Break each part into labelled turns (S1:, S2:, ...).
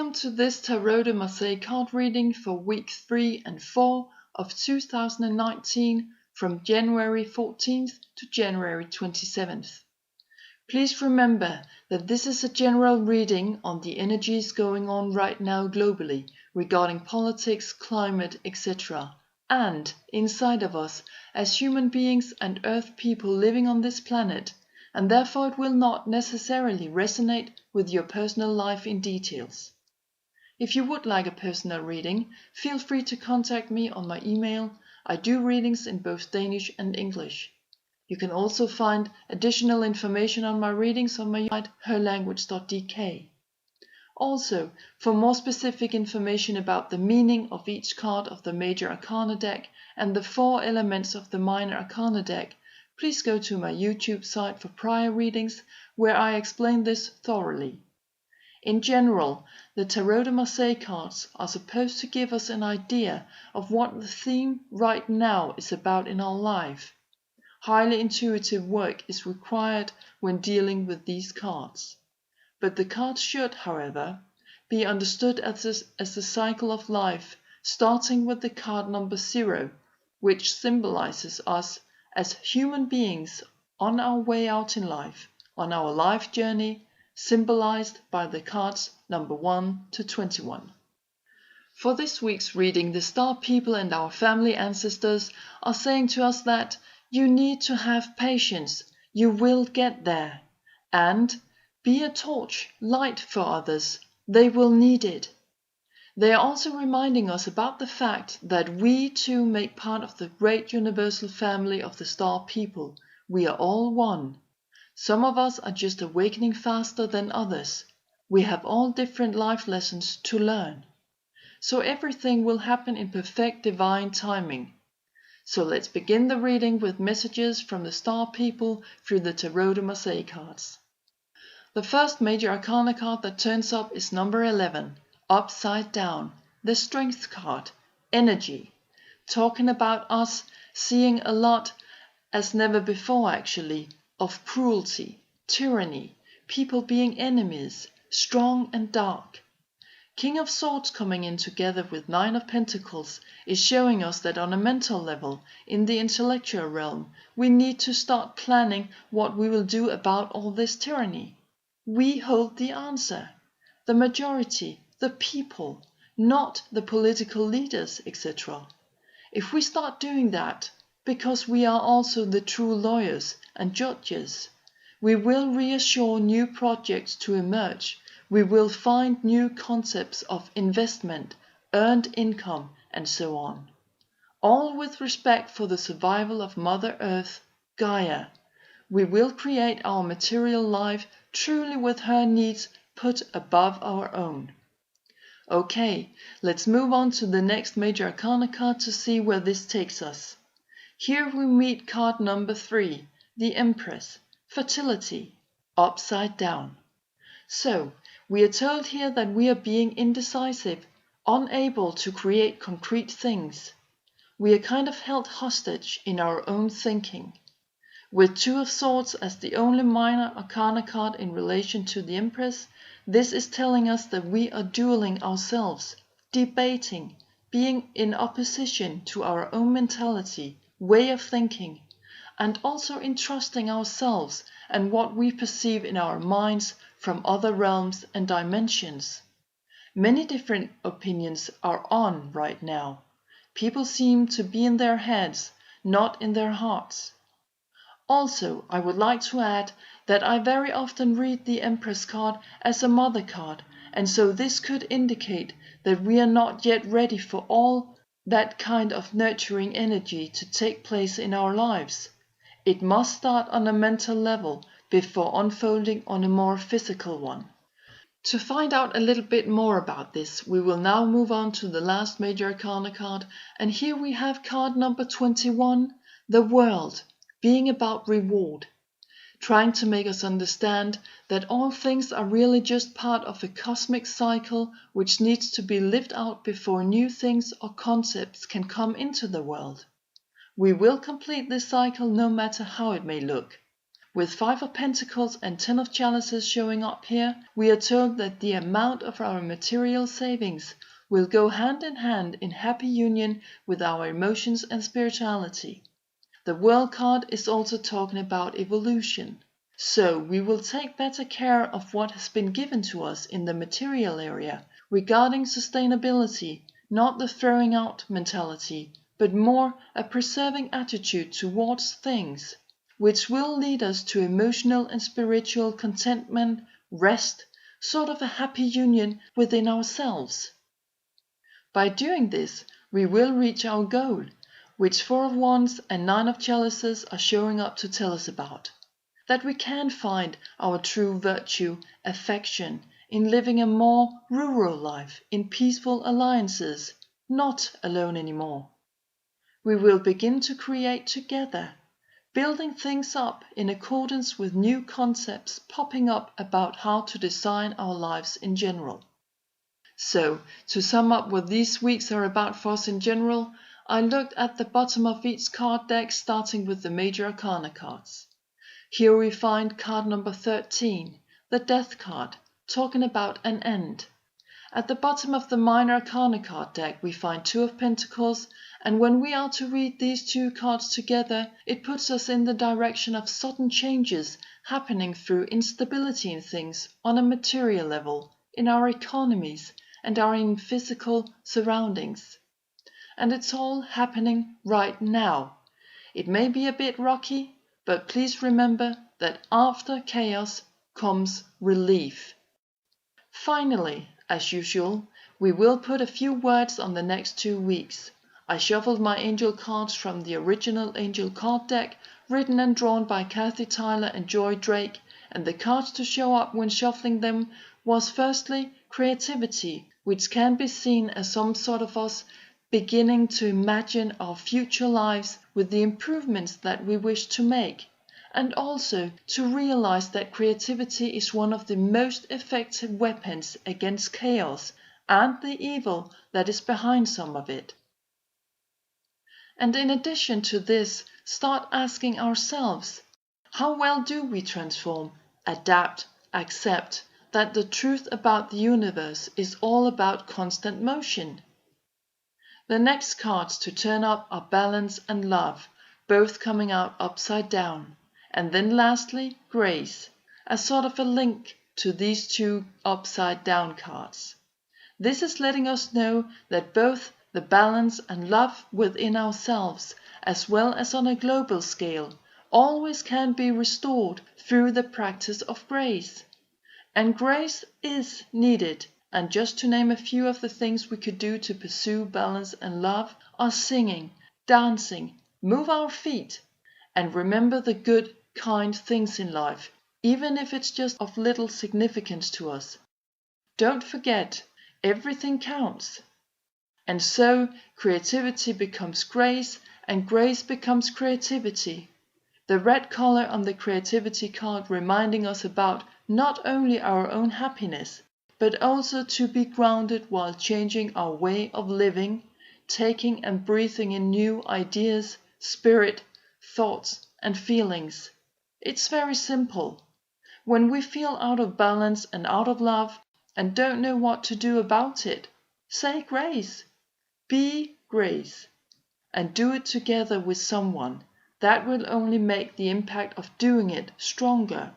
S1: Welcome to this Tarot de Marseille card reading for week 3 and 4 of 2019 from January 14th to January 27th. Please remember that this is a general reading on the energies going on right now globally regarding politics, climate, etc. and inside of us as human beings and Earth people living on this planet, and therefore it will not necessarily resonate with your personal life in details. If you would like a personal reading, feel free to contact me on my email. I do readings in both Danish and English. You can also find additional information on my readings on my website herlanguage.dk. Also, for more specific information about the meaning of each card of the Major Arcana deck and the 4 elements of the Minor Arcana deck, please go to my YouTube site for prior readings where I explain this thoroughly. In general, the Tarot de Marseille cards are supposed to give us an idea of what the theme right now is about in our life. Highly intuitive work is required when dealing with these cards. But the cards should, however, be understood as the cycle of life, starting with the card number 0, which symbolizes us as human beings on our way out in life, on our life journey, symbolized by the cards number 1 to 21. For this week's reading, the star people and our family ancestors are saying to us that you need to have patience, you will get there, and be a torch, light for others, they will need it. They are also reminding us about the fact that we too make part of the great universal family of the star people. We are all one. Some of us are just awakening faster than others. We have all different life lessons to learn. So everything will happen in perfect divine timing. So let's begin the reading with messages from the star people through the Tarot de Marseille cards. The first Major Arcana card that turns up is number 11, upside down, the Strength card, energy. Talking about us seeing a lot, as never before actually, of cruelty, tyranny, people being enemies, strong and dark. King of Swords coming in together with 9 of Pentacles is showing us that on a mental level, in the intellectual realm, we need to start planning what we will do about all this tyranny. We hold the answer. The majority, the people, not the political leaders, etc. If we start doing that, because we are also the true lawyers and judges, we will reassure new projects to emerge. We will find new concepts of investment, earned income, and so on. All with respect for the survival of Mother Earth, Gaia. We will create our material life truly with her needs put above our own. Okay, let's move on to the next Major Arcana card to see where this takes us. Here we meet card number 3, the Empress, fertility, upside down. So, we are told here that we are being indecisive, unable to create concrete things. We are kind of held hostage in our own thinking. With 2 of Swords as the only Minor Arcana card in relation to the Empress, this is telling us that we are dueling ourselves, debating, being in opposition to our own mentality, way of thinking, and also entrusting ourselves and what we perceive in our minds from other realms and dimensions. Many different opinions are on right now. People seem to be in their heads, not in their hearts. Also, I would like to add that I very often read the Empress card as a mother card, and so this could indicate that we are not yet ready for all that kind of nurturing energy to take place in our lives. It must start on a mental level before unfolding on a more physical one. To find out a little bit more about this, we will now move on to the last Major Arcana card, and here we have card number 21, the World, being about reward, trying to make us understand that all things are really just part of a cosmic cycle which needs to be lived out before new things or concepts can come into the world. We will complete this cycle no matter how it may look. With 5 of Pentacles and 10 of Chalices showing up here, we are told that the amount of our material savings will go hand in hand in happy union with our emotions and spirituality. The World card is also talking about evolution. So we will take better care of what has been given to us in the material area regarding sustainability, not the throwing out mentality, but more a preserving attitude towards things, which will lead us to emotional and spiritual contentment, rest, sort of a happy union within ourselves. By doing this, we will reach our goal, which 4 of Wands and 9 of Chalices are showing up to tell us about. That we can find our true virtue, affection, in living a more rural life, in peaceful alliances, not alone anymore. We will begin to create together, building things up in accordance with new concepts popping up about how to design our lives in general. So, to sum up what these weeks are about for us in general, I looked at the bottom of each card deck starting with the Major Arcana cards. Here we find card number 13, the Death card, talking about an end. At the bottom of the Minor Arcana card deck we find 2 of Pentacles, and when we are to read these 2 cards together, it puts us in the direction of sudden changes happening through instability in things on a material level, in our economies, and our physical surroundings. And it's all happening right now. It may be a bit rocky, but please remember that after chaos comes relief. Finally, as usual, we will put a few words on the next 2 weeks. I shuffled my angel cards from the original angel card deck, written and drawn by Kathy Tyler and Joy Drake, and the cards to show up when shuffling them was firstly creativity, which can be seen as some sort of us beginning to imagine our future lives with the improvements that we wish to make, and also to realize that creativity is one of the most effective weapons against chaos and the evil that is behind some of it. And in addition to this, start asking ourselves, how well do we transform, adapt, accept that the truth about the universe is all about constant motion? The next cards to turn up are balance and love, both coming out upside down. And then lastly, grace, as sort of a link to these 2 upside down cards. This is letting us know that both the balance and love within ourselves, as well as on a global scale, always can be restored through the practice of grace. And grace is needed. And just to name a few of the things we could do to pursue balance and love are singing, dancing, move our feet, and remember the good, kind things in life, even if it's just of little significance to us. Don't forget, everything counts. And so creativity becomes grace, and grace becomes creativity. The red color on the creativity card reminding us about not only our own happiness, but also to be grounded while changing our way of living, taking and breathing in new ideas, spirit, thoughts, and feelings. It's very simple. When we feel out of balance and out of love and don't know what to do about it, say grace. Be grace. And do it together with someone. That will only make the impact of doing it stronger.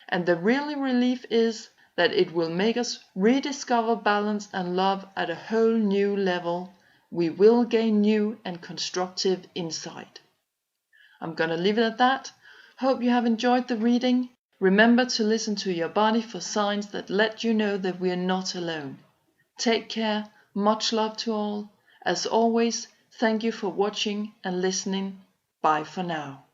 S1: And the really relief is that it will make us rediscover balance and love at a whole new level. We will gain new and constructive insight. I'm going to leave it at that. Hope you have enjoyed the reading. Remember to listen to your body for signs that let you know that we are not alone. Take care. Much love to all. As always, thank you for watching and listening. Bye for now.